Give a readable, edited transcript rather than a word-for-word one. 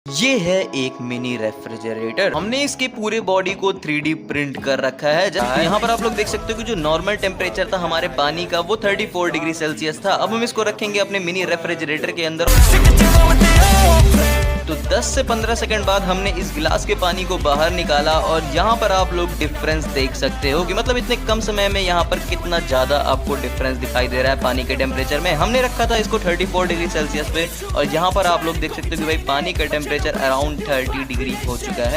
ये है एक मिनी रेफ्रिजरेटर। हमने इसके पूरे बॉडी को 3D प्रिंट कर रखा है। यहाँ पर आप लोग देख सकते हो कि जो नॉर्मल टेम्परेचर था हमारे पानी का वो 34 डिग्री सेल्सियस था। अब हम इसको रखेंगे अपने मिनी रेफ्रिजरेटर के अंदर। तो 10 से 15 सेकंड बाद हमने इस गिलास के पानी को बाहर निकाला और यहाँ पर आप लोग डिफरेंस देख सकते हो कि मतलब इतने कम समय में यहाँ पर कितना ज्यादा आपको डिफरेंस दिखाई दे रहा है पानी के टेम्परेचर में। हमने रखा था इसको 34 डिग्री सेल्सियस पे और यहाँ पर आप लोग देख सकते हो कि भाई पानी का टेम्परेचर अराउंड 30 डिग्री हो चुका है।